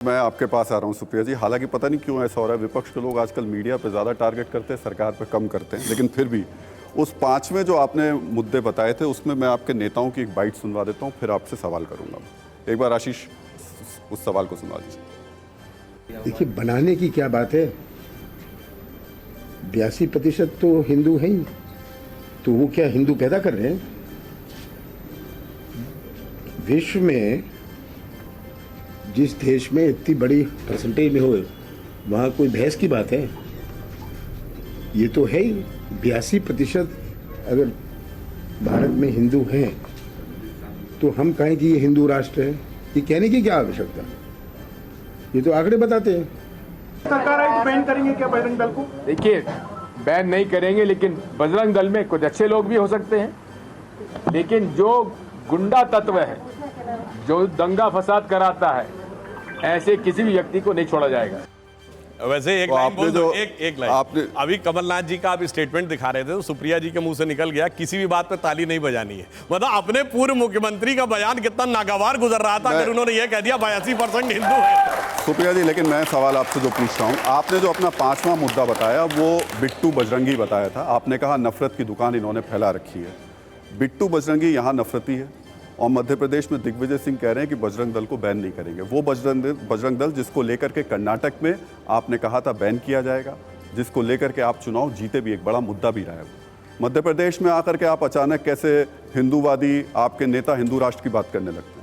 मैं आपके पास आ रहा हूं सुप्रिया जी। हालांकि पता नहीं क्यों ऐसा हो रहा है, विपक्ष के लोग आजकल मीडिया पे ज़्यादा टारगेट करते हैं, सरकार पे कम करते हैं। लेकिन फिर भी उस 5वें जो आपने मुद्दे बताए थे उसमें मैं आपके नेताओं की एक बाइट सुनवा देता हूं, फिर आपसे सवाल करूंगा। एक बार आशीष उस सवाल को सुनवा दीजिए। देखिए, बनाने की क्या बात है, 82% तो हिंदू हैं ही, तो वो क्या हिंदू पैदा कर रहे हैं? विश्व में जिस देश में इतनी बड़ी परसेंटेज में हो, वहाँ कोई बहस की बात है? ये तो है ही। 82% अगर भारत में हिंदू हैं तो हम कहें कि ये हिंदू राष्ट्र है, ये कहने की क्या आवश्यकता? ये तो आंकड़े बताते हैं। सरकार है तो बैन करेंगे क्या बजरंग दल को? देखिए, बैन नहीं करेंगे, लेकिन बजरंग दल में कुछ अच्छे लोग भी हो सकते हैं, लेकिन जो गुंडा तत्व है, जो दंगा फसाद कराता है, ऐसे किसी भी व्यक्ति को नहीं छोड़ा जाएगा। वैसे एक तो लाइन आपने बोल दो, जो एक लाइन अभी कमलनाथ जी का आप स्टेटमेंट दिखा रहे थे तो सुप्रिया जी के मुंह से निकल गया किसी भी बात पे ताली नहीं बजानी है। मतलब अपने पूर्व मुख्यमंत्री का बयान कितना नागवार गुजर रहा था अगर उन्होंने ये कह दिया 82% हिंदू है। सुप्रिया जी, लेकिन मैं सवाल आपसे जो पूछ रहा हूँ, आपने जो अपना 5वां मुद्दा बताया वो बिट्टू बजरंगी बताया था। आपने कहा नफरत की दुकान इन्होंने फैला रखी है। बिट्टू बजरंगी यहाँ नफरती है और मध्य प्रदेश में दिग्विजय सिंह कह रहे हैं कि बजरंग दल को बैन नहीं करेंगे। वो बजरंग दल जिसको लेकर के कर्नाटक में आपने कहा था बैन किया जाएगा, जिसको लेकर के आप चुनाव जीते भी, एक बड़ा मुद्दा भी रहा है। मध्य प्रदेश में आकर के आप अचानक कैसे हिंदूवादी, आपके नेता हिंदू राष्ट्र की बात करने लगते हैं?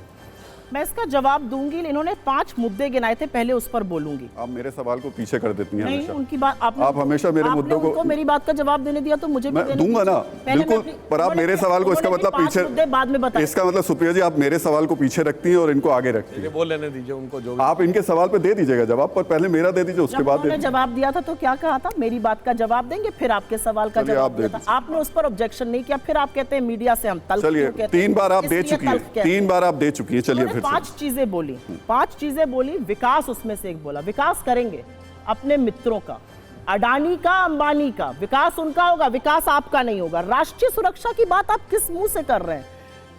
मैं इसका जवाब दूंगी। इन्होंने 5 मुद्दे गिनाए थे, पहले उस पर बोलूंगी। आप मेरे सवाल को पीछे कर देती हैं नहीं, हमेशा। उनकी बात आप हमेशा मेरे मुद्दों को मेरी बात का जवाब देने दिया तो मुझे भी मैं दूंगा ना, बिल्कुल। पर आप मेरे सवाल को, इसका मतलब पीछे, बाद में बता। इसका मतलब सुप्रिया जी आप मेरे सवाल को पीछे रखती हैं और इनको आगे रखती हैं। बोल लेने दीजिए उनको, जो आप इनके सवाल पे दे दीजिएगा जवाब, पर पहले मेरा दे दीजिए, उसके बाद जवाब दिया था तो क्या कहा था? मेरी बात का जवाब देंगे, फिर आपके सवाल का जवाब दिया था। आपने उस पर ऑब्जेक्शन नहीं किया, फिर आप कहते हैं मीडिया से हम तल्ख। चलिए, 3 बार आप दे चुकी है, 3 बार आप दे चुकी है। चलिए फिर 5 चीजें बोली, 5 चीजें बोली। विकास उसमें से एक बोला, विकास करेंगे अपने मित्रों का, अडानी का, अंबानी का। विकास उनका होगा, विकास आपका नहीं होगा। राष्ट्रीय सुरक्षा की बात आप किस मुंह से कर रहे हैं?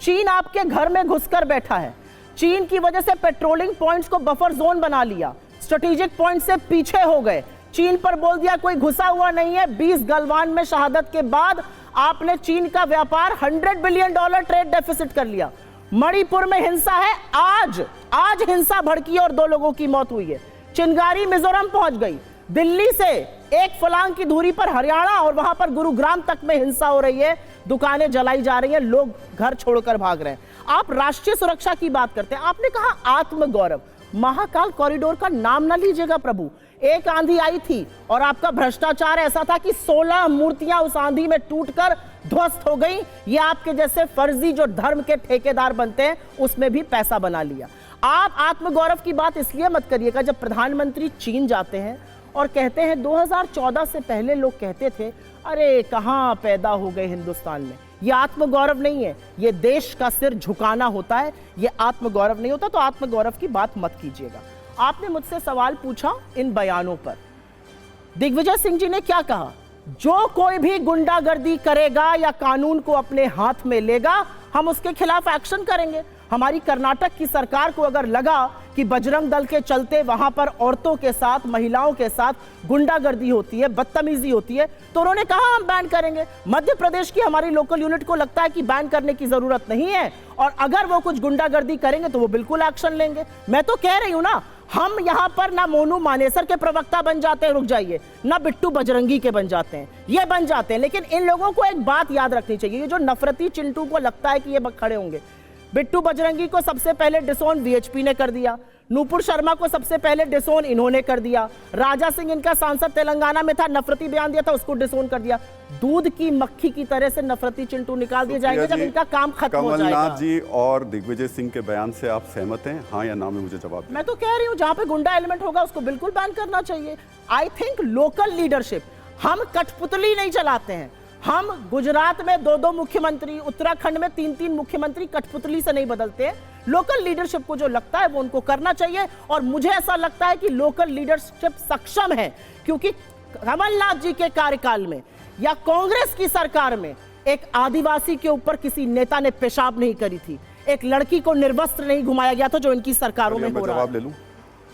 चीन आपके घर में घुसकर बैठा है। चीन की वजह से पेट्रोलिंग पॉइंट्स को बफर जोन बना लिया, स्ट्रेटेजिक पॉइंट से पीछे हो गए। चीन पर बोल दिया कोई घुसा हुआ नहीं है। 20 गलवान में शहादत के बाद आपने चीन का व्यापार $100 बिलियन ट्रेड डेफिसिट कर लिया। मणिपुर में हिंसा है, आज हिंसा भड़की और 2 लोगों की मौत हुई है। चिंगारी मिजोरम पहुंच गई। दिल्ली से 1 फलांग की दूरी पर हरियाणा और वहां पर गुरुग्राम तक में हिंसा हो रही है, दुकानें जलाई जा रही हैं, लोग घर छोड़कर भाग रहे हैं। आप राष्ट्रीय सुरक्षा की बात करते हैं। आपने कहा आत्मगौरव। महाकाल कॉरिडोर का नाम ना लीजिएगा प्रभु। एक आंधी आई थी और आपका भ्रष्टाचार ऐसा था कि 16 मूर्तियां उस आंधी में टूटकर ध्वस्त हो गई। ये आपके जैसे फर्जी जो धर्म के ठेकेदार बनते हैं उसमें भी पैसा बना लिया। आप आत्मगौरव की बात इसलिए मत करिएगा, जब प्रधानमंत्री चीन जाते हैं और कहते हैं 2014 से पहले लोग कहते थे अरे कहां पैदा हो गए हिंदुस्तान में। ये आत्मगौरव नहीं है, ये देश का सिर झुकाना होता है, ये आत्मगौरव नहीं होता। तो आत्मगौरव की बात मत कीजिएगा। आपने मुझसे सवाल पूछा इन बयानों पर। दिग्विजय सिंह जी ने क्या कहा? जो कोई भी गुंडागर्दी करेगा या कानून को अपने हाथ में लेगा, हम उसके खिलाफ एक्शन करेंगे। हमारी कर्नाटक की सरकार को अगर लगा कि बजरंग दल के चलते वहां पर औरतों के साथ, महिलाओं के साथ गुंडागर्दी होती है, बदतमीजी होती है, तो उन्होंने कहा हम बैन करेंगे। मध्य प्रदेश की हमारी लोकल यूनिट को लगता है कि बैन करने की जरूरत नहीं है और अगर वो कुछ गुंडागर्दी करेंगे तो वो बिल्कुल एक्शन लेंगे। मैं तो कह रही हूं ना, हम यहां पर ना मोनू मानेसर के प्रवक्ता बन जाते हैं, रुक जाइए, ना बिट्टू बजरंगी के बन जाते हैं, ये बन जाते हैं। लेकिन इन लोगों को एक बात याद रखनी चाहिए, ये जो नफरती चिंटू को लगता है कि ये खड़े होंगे। बिट्टू बजरंगी को सबसे पहले डिसोन वीएचपी ने कर दिया, नूपुर शर्मा को सबसे पहले डिसोन इन्होंने कर दिया, राजा सिंह इनका सांसद तेलंगाना में था, नफरती बयान दिया था, उसको डिसोन कर दिया। दूध की मक्खी की तरह से नफरती चिंटू निकाल दिए जाएंगे जब इनका काम खत्म हो जाएगा। कमलनाथ जी और दिग्विजय सिंह के बयान से आप सहमत हैं, हाँ या ना में मुझे जवाब दें। मैं तो कह रही हूं जहां पे गुंडा एलिमेंट होगा उसको बिल्कुल बैन करना चाहिए। आई थिंक लोकल लीडरशिप, हम कठपुतली नहीं चलाते हैं। हम गुजरात में 2-2 मुख्यमंत्री, उत्तराखंड में 3-3 मुख्यमंत्री कठपुतली से नहीं बदलते। लोकल लीडरशिप को जो लगता है वो उनको करना चाहिए और मुझे ऐसा लगता है कि लोकल लीडरशिप सक्षम है, क्योंकि कमलनाथ जी के कार्यकाल में या कांग्रेस की सरकार में एक आदिवासी के ऊपर किसी नेता ने पेशाब नहीं करी थी, एक लड़की को निर्वस्त्र नहीं घुमाया गया था जो इनकी सरकारों में हो रहा है। जवाब ले लूं।